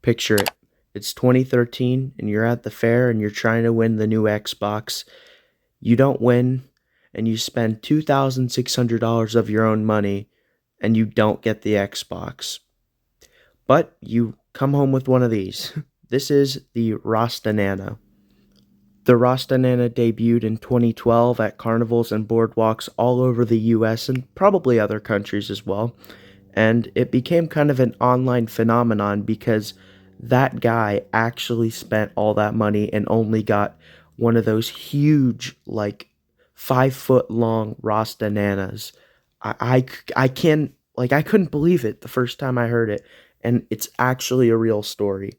Picture it. It's 2013 and you're at the fair and you're trying to win the new Xbox. You don't win and you spend $2,600 of your own money and you don't get the Xbox. But you come home with one of these. This is the Rastanana. The Rastanana debuted in 2012 at carnivals and boardwalks all over the US and probably other countries as well. And it became kind of an online phenomenon because that guy actually spent all that money and only got one of those huge, like 5 foot long Rastananas. I can't, like, I couldn't believe it the first time I heard it. And it's actually a real story.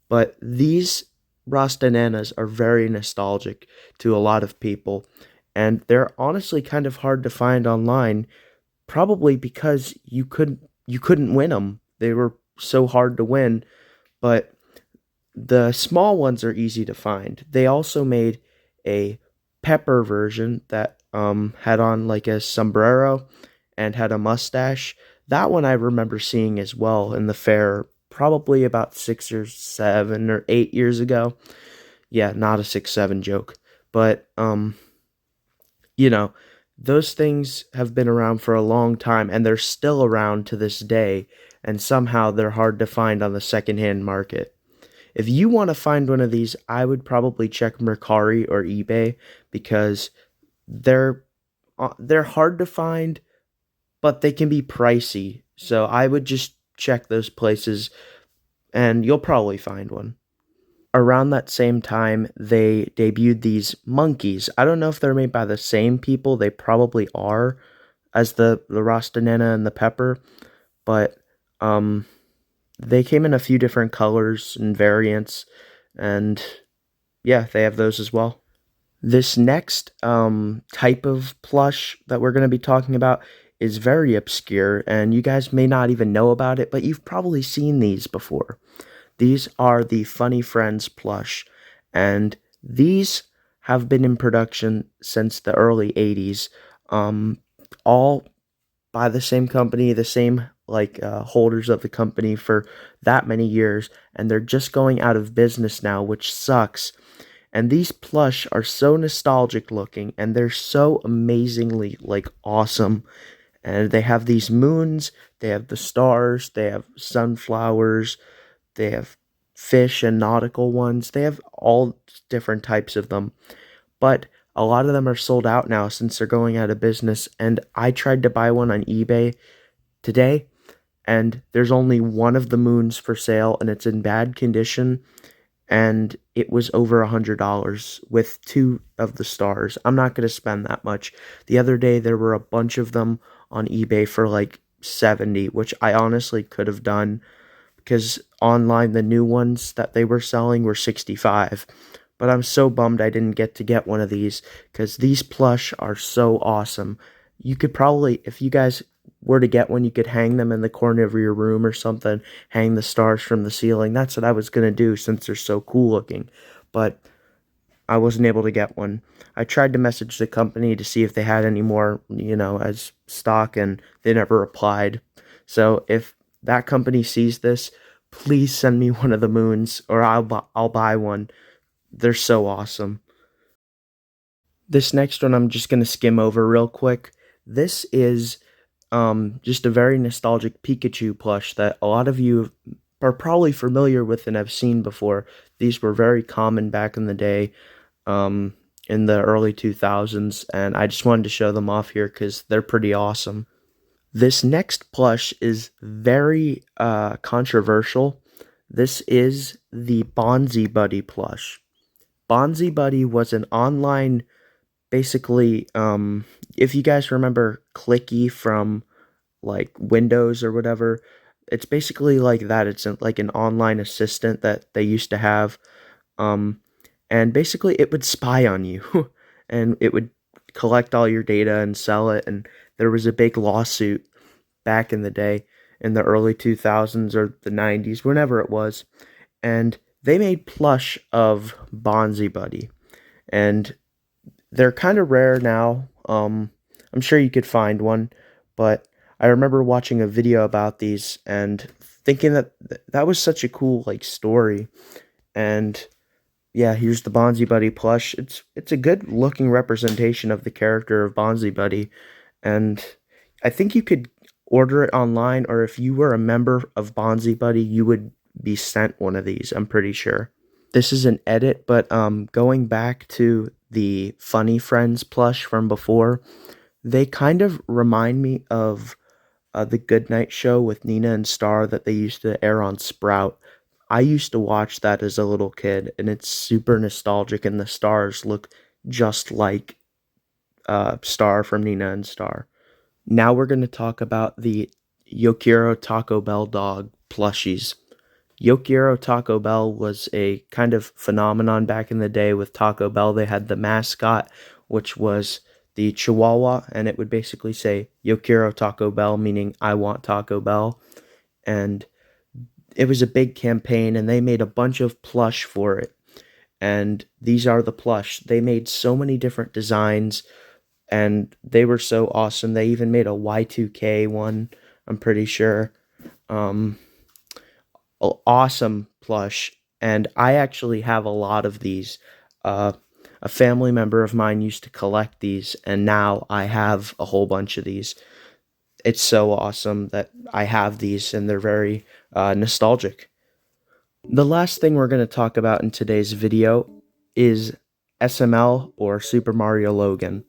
But these Rastananas are very nostalgic to a lot of people. And they're honestly kind of hard to find online, probably because you couldn't win them. They were so hard to win, but the small ones are easy to find. They also made a pepper version that had on like a sombrero and had a mustache. That one I remember seeing as well in the fair probably about 6 or 7 or 8 years ago. Yeah, not a 6-7 joke. But you know, those things have been around for a long time and they're still around to this day, and somehow they're hard to find on the secondhand market. If you want to find one of these, I would probably check Mercari or eBay because they're they're hard to find, but they can be pricey. So I would just check those places and you'll probably find one. Around that same time, they debuted these monkeys. I don't know if they're made by the same people. They probably are, as the Rastanana and the pepper, but um, they came in a few different colors and variants, and yeah, they have those as well. This next type of plush that we're going to be talking about is very obscure, and you guys may not even know about it, but you've probably seen these before. These are the Funny Friends plush, and these have been in production since the early 80s, all by the same company, the same holders of the company for that many years, and they're just going out of business now, which sucks. And these plush are so nostalgic looking, and they're so amazingly awesome. And they have these moons, they have the stars, they have sunflowers, they have fish and nautical ones. They have all different types of them. But a lot of them are sold out now since they're going out of business. And I tried to buy one on eBay today, and there's only one of the moons for sale, and it's in bad condition. And it was over $100 with two of the stars. I'm not going to spend that much. The other day, there were a bunch of them on eBay for like 70, which I honestly could have done because online the new ones that they were selling were 65. But I'm so bummed I didn't get one of these because these plush are so awesome. You could probably, if you guys were to get one, you could hang them in the corner of your room or something, hang the stars from the ceiling. That's what I was going to do since they're so cool looking. But I wasn't able to get one. I tried to message the company to see if they had any more, as stock, and they never replied. So if that company sees this, please send me one of the moons, or I'll buy one. They're so awesome. This next one I'm just gonna skim over real quick. This is just a very nostalgic Pikachu plush that a lot of you are probably familiar with and have seen before. These were very common back in the day, in the early 2000s, and I just wanted to show them off here because they're pretty awesome. This next plush is very controversial. This is the Bonzi Buddy plush. Bonzi Buddy was an online, basically, if you guys remember Clicky from like Windows or whatever, it's basically like that. It's like an online assistant that they used to have. Um, and basically it would spy on you and it would collect all your data and sell it. And there was a big lawsuit back in the day in the early 2000s or the 90s, whenever it was, and they made plush of Bonzi Buddy, and they're kind of rare now. I'm sure you could find one, but I remember watching a video about these, and thinking that that was such a cool like story. And yeah, here's the Bonzi Buddy plush. It's a good looking representation of the character of Bonzi Buddy, and I think you could order it online, or if you were a member of Bonzi Buddy, you would be sent one of these. I'm pretty sure. This is an edit, but going back to the Funny Friends plush from before, they kind of remind me of the Goodnight Show with Nina and Star that they used to air on Sprout. I used to watch that as a little kid, and it's super nostalgic, and the stars look just like Star from Nina and Star. Now we're going to talk about the Yokiro Taco Bell dog plushies. Yokiro Taco Bell was a kind of phenomenon back in the day with Taco Bell. They had the mascot, which was the Chihuahua, and it would basically say Yokiro Taco Bell, meaning I want Taco Bell. And it was a big campaign, and they made a bunch of plush for it. And these are the plush. They made so many different designs, and they were so awesome. They even made a Y2K one, I'm pretty sure. Um, awesome plush, and I actually have a lot of these. A family member of mine used to collect these, and now I have a whole bunch of these. It's so awesome that I have these, and they're very nostalgic. The last thing we're going to talk about in today's video is SML, or Super Mario Logan.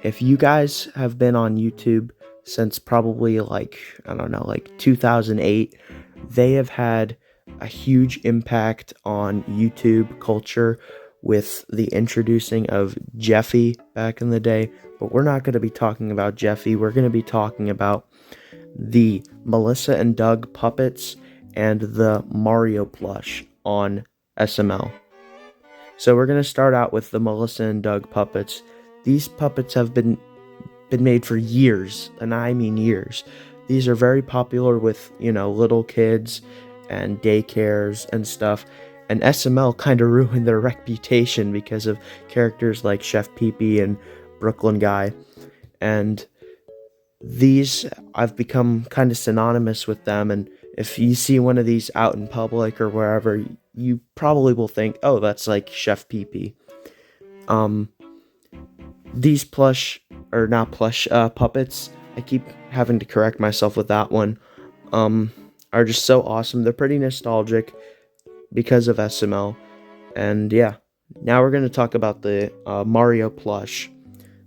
If you guys have been on YouTube since probably like, I don't know, like 2008, they have had a huge impact on YouTube culture with the introducing of Jeffy back in the day. But we're not going to be talking about Jeffy. We're going to be talking about the Melissa and Doug puppets and the Mario plush on SML. So we're going to start out with the Melissa and Doug puppets. These puppets have been made for years, and I mean years. These are very popular with, little kids and daycares and stuff. And SML kind of ruined their reputation because of characters like Chef Pee-Pee and Brooklyn Guy. And these, I've become kind of synonymous with them. And if you see one of these out in public or wherever, you probably will think, oh, that's like Chef Pee-Pee. These plush, or not plush, puppets, I keep having to correct myself with that one, are just so awesome. They're pretty nostalgic because of SML. And yeah, now we're going to talk about the Mario plush.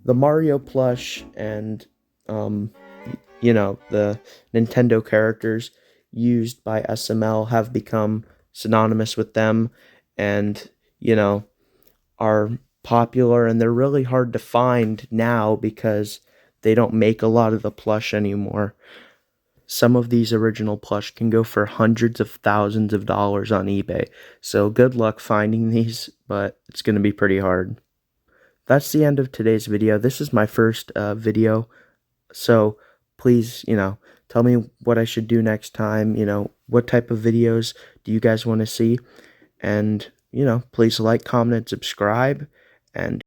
The Mario plush and, the Nintendo characters used by SML have become synonymous with them, and, are popular, and they're really hard to find now because they don't make a lot of the plush anymore. Some of these original plush can go for hundreds of thousands of dollars on eBay, so good luck finding these, but it's going to be pretty hard. That's the end of today's video. This is my first video, so please, tell me what I should do next time. What type of videos do you guys want to see? And, please like, comment, and subscribe. And